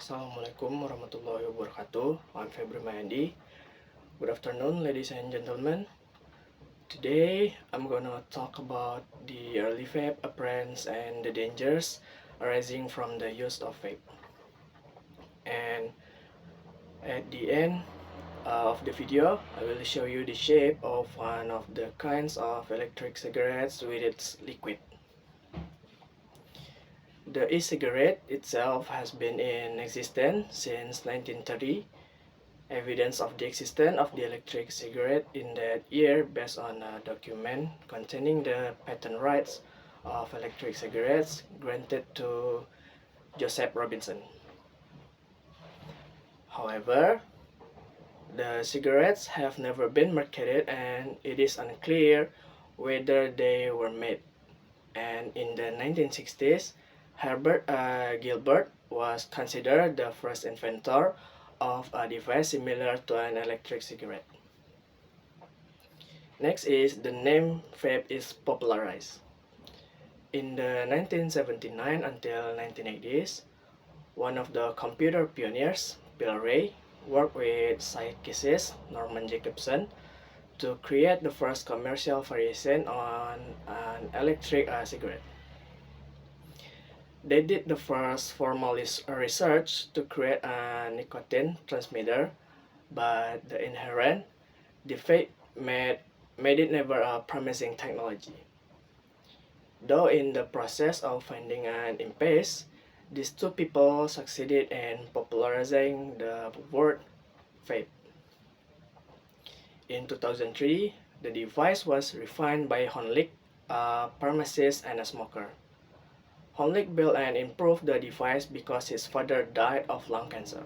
Assalamualaikum warahmatullahi wabarakatuh. I'm Febri Mayandi. Good afternoon, ladies and gentlemen. Today, I'm gonna talk about the early vape appearance and the dangers arising from the use of vape. And at the end of the video, I will show you the shape of one of the kinds of electric cigarettes with its liquid. The e-cigarette itself has been in existence since 1930. Evidence of the existence of the electric cigarette in that year based on a document containing the patent rights of electric cigarettes granted to Joseph Robinson. However, the cigarettes have never been marketed and it is unclear whether they were made. And in the 1960s, Herbert Gilbert was considered the first inventor of a device similar to an electric cigarette. Next is the name vape is popularized. In the 1979 until 1980s, one of the computer pioneers, Bill Ray, worked with psychicist Norman Jacobson to create the first commercial variation on an electric cigarette. They did the first formal research to create a nicotine transmitter, but the inherent defect made it never a promising technology. Though in the process of finding an impasse, these two people succeeded in popularizing the word vape. In 2003, the device was refined by Honlik, a pharmacist and a smoker. Honlik built and improved the device because his father died of lung cancer.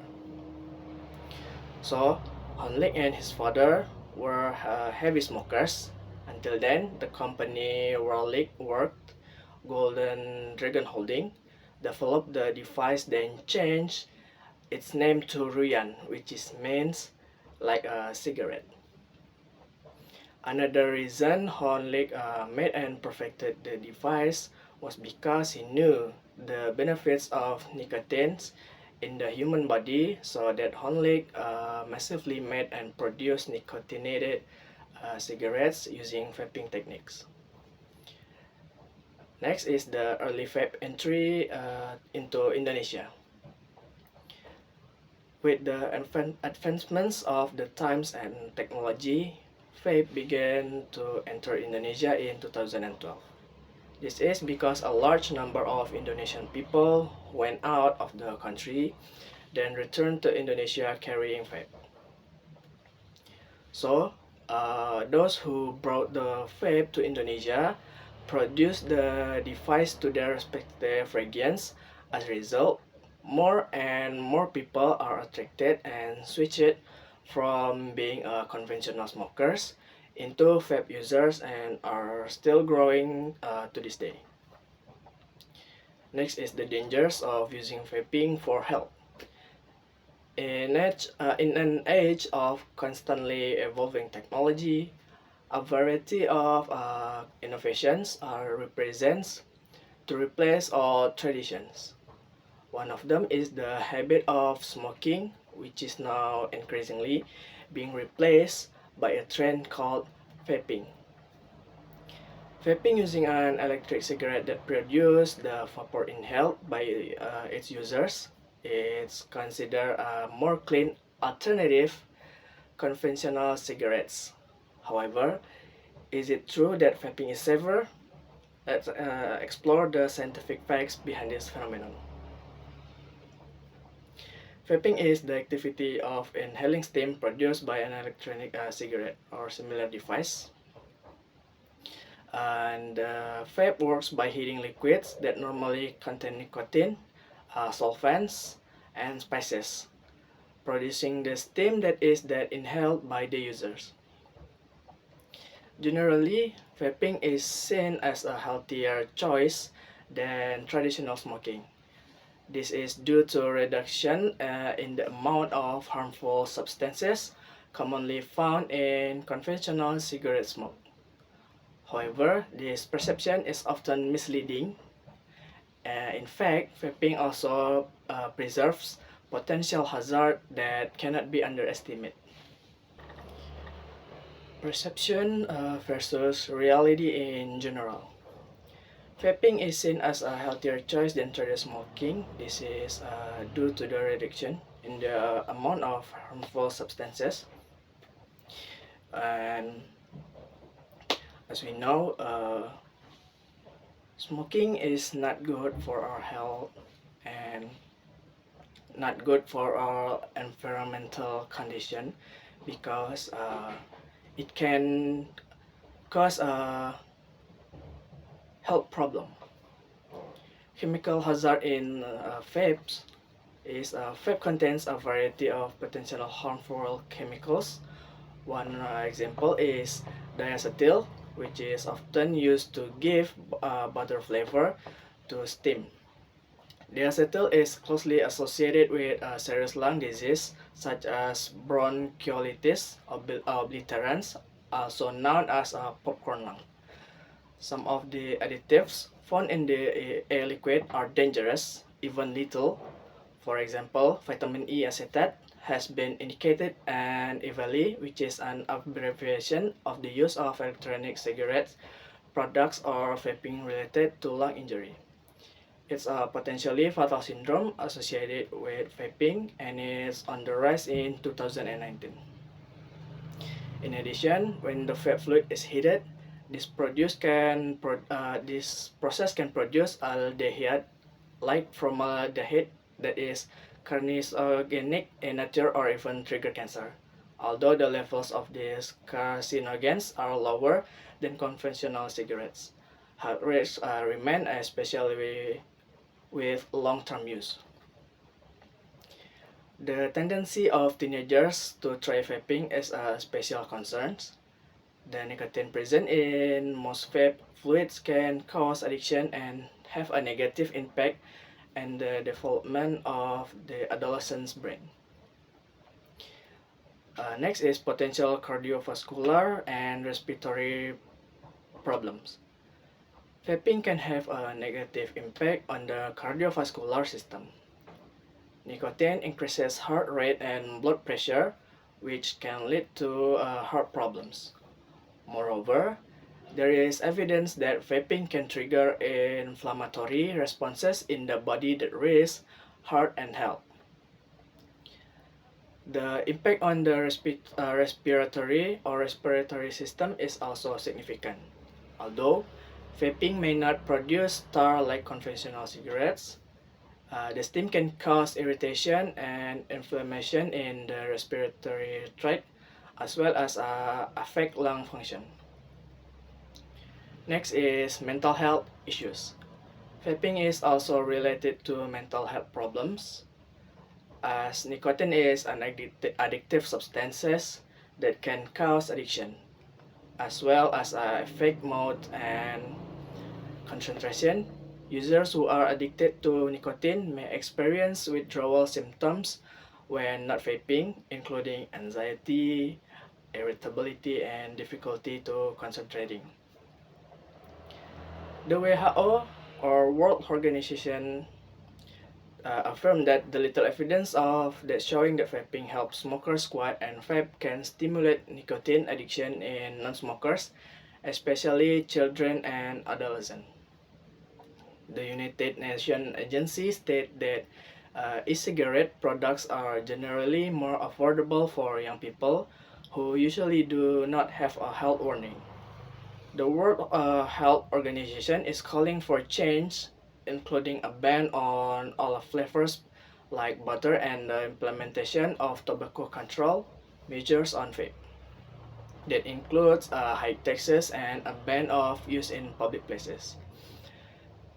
So, Honlik and his father were heavy smokers. Until then, the company Worlick worked, Golden Dragon Holding, developed the device, then changed its name to Ruyan, which means like a cigarette. Another reason Honlik made and perfected the device was because he knew the benefits of nicotine in the human body, so that Honlik massively made and produced nicotinated cigarettes using vaping techniques. Next is the early vape entry into Indonesia. With the advancements of the times and technology, vape began to enter Indonesia in 2012. This is because a large number of Indonesian people went out of the country, then returned to Indonesia carrying vape. So, those who brought the vape to Indonesia produced the device to their respective regions. As a result, more and more people are attracted and switched from being conventional smokers into vape users and are still growing to this day. Next is the dangers of using vaping for health. In an age of constantly evolving technology, a variety of innovations are represents to replace all traditions. One of them is the habit of smoking, which is now increasingly being replaced by a trend called vaping. Vaping using an electric cigarette that produces the vapor inhaled by its users is considered a more clean alternative conventional cigarettes. However, is it true that vaping is safer? Let's explore the scientific facts behind this phenomenon. Vaping is the activity of inhaling steam produced by an electronic cigarette or similar device. And vape works by heating liquids that normally contain nicotine, solvents, and spices, producing the steam that is inhaled by the users. Generally, vaping is seen as a healthier choice than traditional smoking. This is due to a reduction in the amount of harmful substances commonly found in conventional cigarette smoke. However, this perception is often misleading. In fact, vaping also preserves potential hazard that cannot be underestimated. Perception versus reality in general. Vaping is seen as a healthier choice than traditional smoking. This is due to the reduction in the amount of harmful substances. And as we know, smoking is not good for our health and not good for our environmental condition because it can cause a health problem. Chemical hazard in vapes is vape contains a variety of potential harmful chemicals. One example is diacetyl, which is often used to give butter flavor to steam. Diacetyl is closely associated with serious lung disease such as bronchiolitis obliterans, also known as popcorn lung. Some of the additives found in the air liquid are dangerous, even lethal. For example, vitamin E acetate has been indicated and EVALI, which is an abbreviation of the use of electronic cigarettes products or vaping related to lung injury. It's a potentially fatal syndrome associated with vaping and is on the rise in 2019. In addition, when the vape fluid is heated, this process can produce aldehyde like formaldehyde that is carcinogenic in nature or even trigger cancer. Although the levels of these carcinogens are lower than conventional cigarettes, heart rates remain, especially with long-term use. The tendency of teenagers to try vaping is a special concern. The nicotine present in most vape fluids can cause addiction and have a negative impact on the development of the adolescent's brain. Next is potential cardiovascular and respiratory problems. Vaping can have a negative impact on the cardiovascular system. Nicotine increases heart rate and blood pressure, which can lead to heart problems. Moreover, there is evidence that vaping can trigger inflammatory responses in the body that risk heart and health. The impact on the respiratory system is also significant. Although vaping may not produce tar like conventional cigarettes, the steam can cause irritation and inflammation in the respiratory tract as well as affect lung function. Next is mental health issues. Vaping is also related to mental health problems as nicotine is an addictive substance that can cause addiction as well as affect mood and concentration. Users who are addicted to nicotine may experience withdrawal symptoms when not vaping, including anxiety, irritability, and difficulty to concentrating. The WHO or World Organization affirmed that the little evidence of that showing that vaping helps smokers quit and vape can stimulate nicotine addiction in non-smokers, especially children and adolescents. The United Nations agency stated that e-cigarette products are generally more affordable for young people who usually do not have a health warning. The World Health Organization is calling for change, including a ban on all flavors like butter and the implementation of tobacco control measures on vape. That includes high taxes and a ban of use in public places.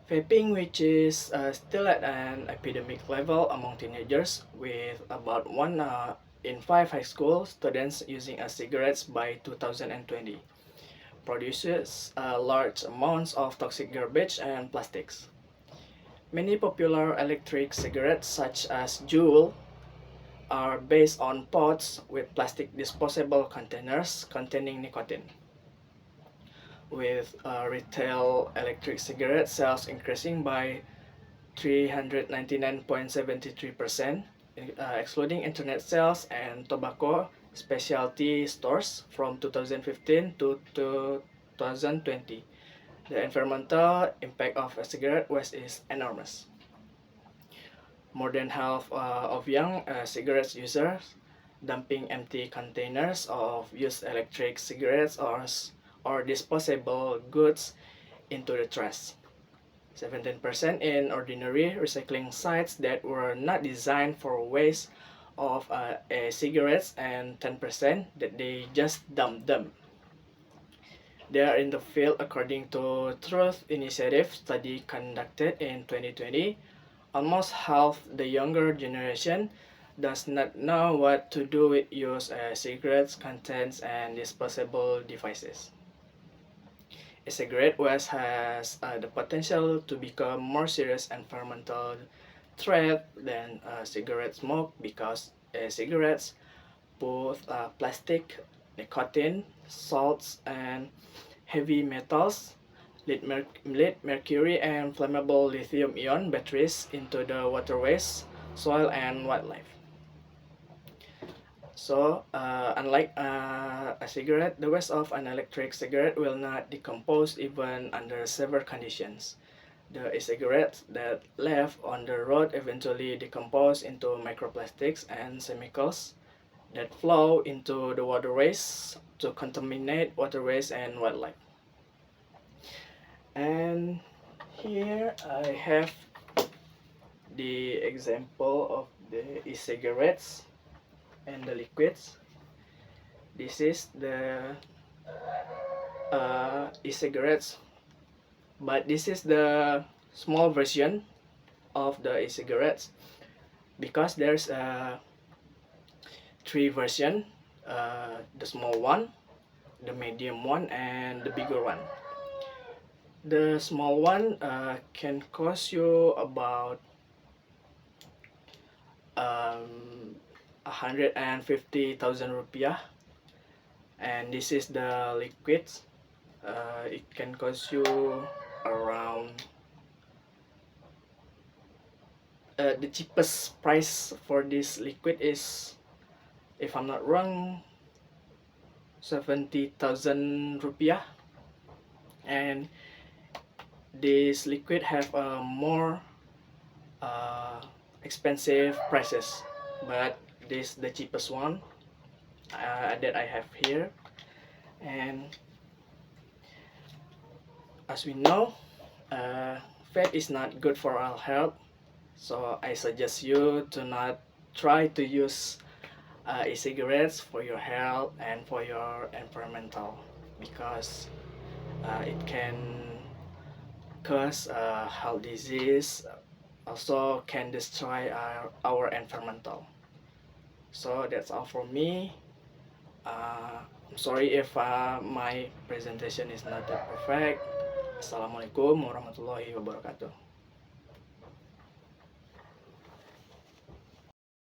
Vaping, which is still at an epidemic level among teenagers, with about 1 in 5 high school students using cigarettes by 2020, produces large amounts of toxic garbage and plastics. Many popular electric cigarettes, such as Juul, are based on pods with plastic disposable containers containing nicotine, with retail electric cigarette sales increasing by 399.73%. excluding internet sales and tobacco specialty stores from 2015 to 2020. The environmental impact of a cigarette waste is enormous. More than half of young cigarette users dumping empty containers of used electric cigarettes or disposable goods into the trash. 17% in ordinary recycling sites that were not designed for waste of cigarettes, and 10% that they just dump them. They are in the field according to Truth Initiative study conducted in 2020. Almost half the younger generation does not know what to do with used cigarettes, contents, and disposable devices. A cigarette waste has the potential to become more serious environmental threat than cigarette smoke because cigarettes put plastic, nicotine, salts, and heavy metals, lead mercury, and flammable lithium-ion batteries into the waterways, soil, and wildlife. So, unlike a cigarette, the waste of an electric cigarette will not decompose even under severe conditions. The e-cigarettes that left on the road eventually decompose into microplastics and chemicals that flow into the waterways to contaminate waterways and wildlife. And here I have the example of the e-cigarettes and the liquids. This is the e-cigarettes, but this is the small version of the e-cigarettes because there's three version, the small one, the medium one, and the bigger one. The small one can cost you about 150,000 rupiah, and this is the liquids. It can cost you around the cheapest price for this liquid is, if I'm not wrong, 70,000 rupiah, and this liquid have more expensive prices, but this the cheapest one that I have here. And as we know, vape is not good for our health, so I suggest you to not try to use e-cigarettes for your health and for your environmental, because it can cause health disease, also can destroy our environmental. So that's all from me. I'm sorry if my presentation is not that perfect. Assalamualaikum warahmatullahi wabarakatuh.